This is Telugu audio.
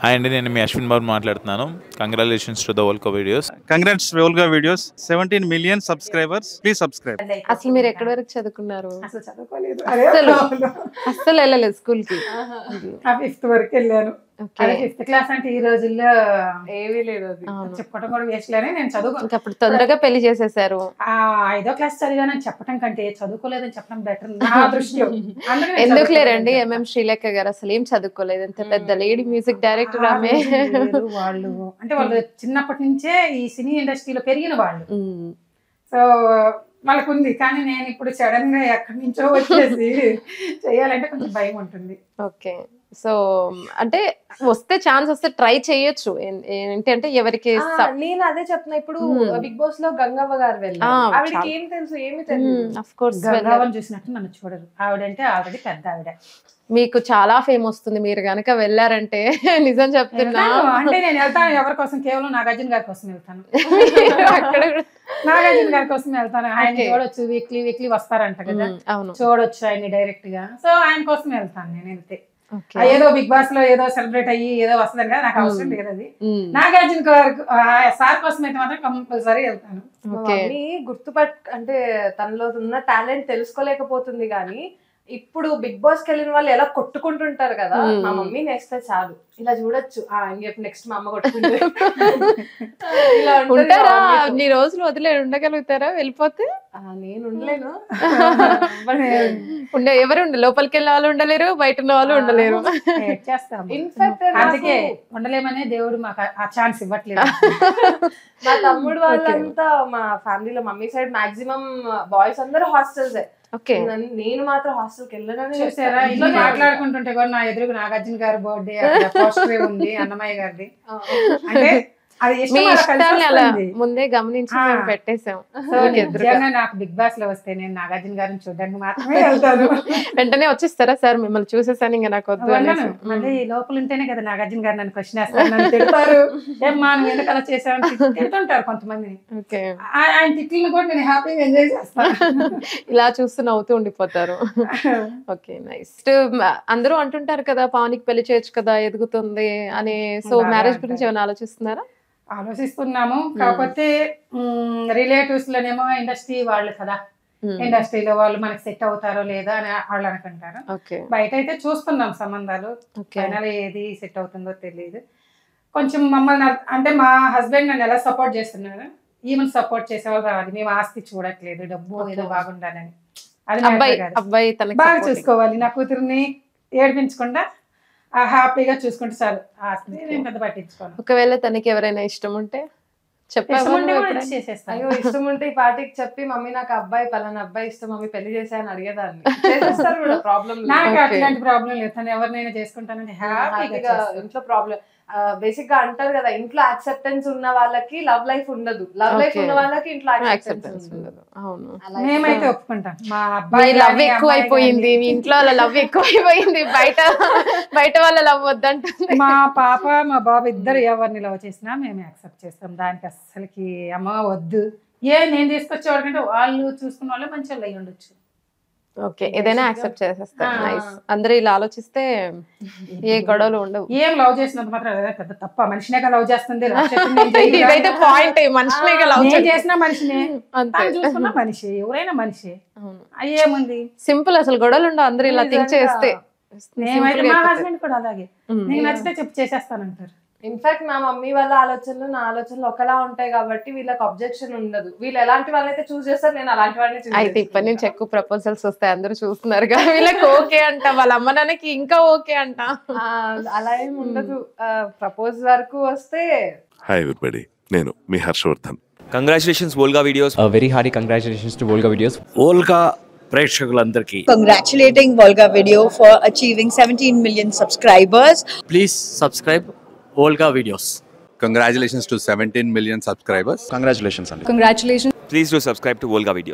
హాయ్ అండి, నేను మీ అశ్విన్ బాబు మాట్లాడుతున్నాను. Congratulations to the వోల్కా videos. Congrats వోల్కా videos. 17 million subscribers. Please subscribe. అసలు మీరు ఎక్కడి వరకు చదువుకున్నారు? అసలు చదువుకోలేదు. అస్సలు వెళ్ళలేదు స్కూల్ కి. 5th వరకు వెళ్ళాను. అదే 5th క్లాస్ అంటే ఈ రోజుల్లో ఏమీ లేదు, అది చెప్పడం కూడా వేస్ట్లేనే. నేను చదువుకో అప్పుడు తొందరగా పెళ్లి చేసేసారు. 5వ క్లాస్ చదివానని చెప్పడం కంటే చదువుకోలేదని చెప్పడం బెటర్ నా దృష్టిలో. ఎందుకు లేరండి, ఎంఎం శ్రీలేఖ గారు అసలు ఏం చదువుకోలేదు, ఎంత పెద్ద లేడీ మ్యూజిక్ డైరెక్టర్ ఆమె. వాళ్ళు అంటే వాళ్ళు చిన్నప్పటి నుంచే ఈ సినీ ఇండస్ట్రీలో పెరిగిన వాళ్ళు. సో వాళ్ళకు ఉంది. కానీ నేను ఇప్పుడు సడన్ గా ఎక్కడి నుంచో వచ్చేసి చేయాలంటే కొంచెం భయం ఉంటుంది. ఓకే, సో అంటే వస్తే ఛాన్స్ వస్తే ట్రై చేయొచ్చు. ఏంటంటే ఎవరికి నేను అదే చెప్తున్నా. ఇప్పుడు బిగ్ బాస్ లో గంగవ్వ గారు వెళ్ళారు, ఆవిడకి ఏం తెలుసు? ఏమి తెలియదు. ఆఫ్ కోర్స్ గంగవ్వని చూసినట్టు నన్ను చూడరు. ఆవిడంటే ఆల్రెడీ పెద్ద ఆవిడ. మీకు చాలా ఫేమ్ వస్తుంది మీరు గనక వెళ్ళారంటే. నిజం చెప్తున్నా. అంటే నేను వెళ్తాను ఎవరి కోసం? కేవలం నాగార్జున గారి కోసం వెళ్తాను. నాగార్జున గారి కోసం వెళ్తాను. ఆయన చూడొచ్చు, వీక్లీ వస్తారంట కదా, చూడొచ్చు ఆయన డైరెక్ట్ గా. సో ఆయన కోసం వెళ్తాను నేను. వెళ్తే ఏదో బిగ్ బాస్ లో ఏదో సెలబ్రేట్ అయ్యి ఏదో వస్తుంది కదా, నాకు అవసరం లేదు అది. నాగార్జున సార్ కోసం అయితే మాత్రం కంపల్సరీ వెళ్తాను. అంటే తనలో ఉన్న టాలెంట్ తెలుసుకోలేకపోతుంది. కానీ ఇప్పుడు బిగ్ బాస్ కి వెళ్ళిన వాళ్ళు ఎలా కొట్టుకుంటుంటారు కదా, మా మమ్మీ నేస్తే చాలు ఇలా చూడొచ్చు అని చెప్పి నెక్స్ట్ మా అమ్మ కొట్టుకుంటారు. ఈ రోజులు వదిలే ఉండగలుగుతారా? వెళ్ళిపోతే నేను ఉండలేను. ఎవరు లోపలికి వెళ్ళే వాళ్ళు ఉండలేరు, బయట ఉన్న వాళ్ళు ఉండలేరు. ఇన్ఫాక్ట్ అందుకే ఉండలేమనే దేవుడు మాకు ఆ ఛాన్స్ ఇవ్వట్లేదు. మా తమ్ముడు వాళ్ళంతా మా ఫ్యామిలీలో మమ్మీ సైడ్ మాక్సిమం బాయ్స్ అందరూ హాస్టల్స్. నేను మాత్రం హాస్టల్ కి వెళ్ళగానే చూసారా, ఇంట్లో మాట్లాడుకుంటుంటే కూడా నా ఎదురుగా నాగార్జున గారి బర్త్డే పోస్టర్ ఉంది, అన్నమయ్య గారిది. అంటే ముందే గమనించి పెట్టేసాం. నాకు బిగ్ బాస్ లో వస్తే నేను నాగార్జున గారిని చూడడానికి మాత్రమే వెళ్తాను. వెంటనే వచ్చేస్తారా సార్? మిమ్మల్ని చూసేసాను ఇంకా నాకు వద్దు. మళ్ళీ లోపల ఉంటేనే కదా నాగార్జున గారు నన్ను క్వశ్చన్ వేస్తారు, నన్ను తిడతారు. ఏమ్మా నువ్వు ఎందుకు అలా చేసావు తింటుంటారు కొంతమందిని. ఆయన తిట్లను కూడా నేను హ్యాపీగా ఎంజాయ్ చేస్తాను. ఇలా చూస్తూ నవ్వుతూ ఉండిపోతారు. Okay, nice. అందరూ అంటుంటారు కదా పవన్కి పెళ్లి చేయొచ్చు కదా, ఎదుగుతుంది అని. సో మ్యారేజ్ గురించి ఏమైనా ఆలోచిస్తున్నారా? ఆలోచిస్తున్నాము. కాకపోతే రిలేటివ్స్ లోనేమో ఇండస్ట్రీ వాళ్ళు కదా, ఇండస్ట్రీలో వాళ్ళు మనకి సెట్ అవుతారో లేదా అని వాళ్ళు అనుకుంటారు. బయట అయితే చూస్తున్నాం సంబంధాలు, ఫైనల్ ఏది సెట్ అవుతుందో తెలియదు. కొంచెం మమ్మల్ని అంటే మా హస్బెండ్ నన్ను ఎలా సపోర్ట్ చేస్తున్నారు, ఈమెను సపోర్ట్ చేసేవాళ్ళు రావాలి. మేము ఆస్తి చూడట్లేదు, డబ్బు ఏదో బాగుండాలని. అది అబ్బాయి బాగా చూసుకోవాలి, నా కూతురిని ఏడిపించకుండా హ్యాపీగా చూసుకుంటే చాలు. పెద్ద పట్టించుకోవాలి. ఒకవేళ తనకి ఎవరైనా ఇష్టం ఉంటే అయ్యో ఇష్టం ఉంటే ఈ పార్టీకి చెప్పి మమ్మీ నాకు అబ్బాయి పలానా అబ్బాయి ఇష్టం మమ్మీ పెళ్లి చేశాను అడిగేదాన్ని. చేసేస్తారు కూడా, ప్రాబ్లం నాకు అట్లాంటి ప్రాబ్లం లేదు. తను ఎవరినైనా చేసుకుంటానంటే హ్యాపీగా. ఇంట్లో ప్రాబ్లం బేసిక్ గా అంటారు కదా, ఇంట్లో యాక్సెప్టెన్స్ ఉన్న వాళ్ళకి లవ్ లైఫ్ ఉండదు, లవ్ లైఫ్ ఉన్న వాళ్ళకి ఇంట్లో యాక్సెప్టెన్స్ ఉండదు. అవును, మేమైతే ఒప్పుకుంటాం. మా అబ్బాయి లవ్ ఎక్కువ అయిపోయింది, మీ ఇంట్లో వాళ్ళ లవ్ ఎక్కువ అయిపోయింది, బయట వాళ్ళ లవ్ వద్దంటుంది. మా పాప మా బాబు ఇద్దరు ఎవరిని లవ్ చేసినా మేము యాక్సెప్ట్ చేస్తాం. దానికి అస్సలకి అమ్మ వద్దు నేను తీసుకొచ్చేవాడికంటే వాళ్ళు చూసుకున్న వాళ్ళే మంచి వాళ్ళు అయ్యి ఉండొచ్చు. ఓకే, ఏదైనా యాక్సెప్ట్ చేసేస్తారు. నైస్. అందరూ ఇలా ఆలోచిస్తే ఏ గొడవలు ఉండవు. ఏం లవ్ చేసినంత మాత్రం పెద్ద తప్ప. మనిషినే లవ్ చేస్తుంది, ఇదైతే పాయింట్. మనిషినే లవ్ చేసిన మనిషినే చూసుకున్న మనిషి, ఎవరైనా మనిషి. అయ్యేముంది, సింపుల్. అసలు గొడవలు ఉండవు అందరూ ఇలా థింక్ చేస్తే. నేమైతే మా హస్బెండ్ కూడా అలాగే, నీకు నచ్చితే చెప్పి చేసేస్తానంటారు. ఇన్ఫాక్ట్ మా మమ్మీ వాళ్ళ ఆలోచనలు నా ఆలోచనలు ఒకలా ఉంటాయి కాబట్టి వీళ్ళకి అబ్జెక్షన్ ఉండదు. వీళ్ళు ఎలాంటి వాళ్ళైతే చూస్ చేస్తారు, నేను అలాంటి వాళ్ళని. అయితే ఇప్పటి నుంచి ఎక్కువ ప్రపోజల్స్ వస్తాయి, అందరూ చూస్తున్నారు కదా. వీళ్ళకి ఓకే అంట, వాళ్ళ అమ్మ నాన్నకి ఇంకా ఓకే అంట. అలా ఏమి ఉండదు. ప్రపోజ్ వరకు వస్తే. హాయ్ ఎవ్రీబడీ, నేను మీ Harshavardhan. Congratulations Volga videos. Very hearty congratulations to Volga videos. Volga ప్రేక్షకులందరికీ congratulating Volga Video for achieving 17 million subscribers. Please subscribe Volga Videos. Congratulations to 17 million subscribers. Congratulations. Congratulations. Please do subscribe to Volga Videos.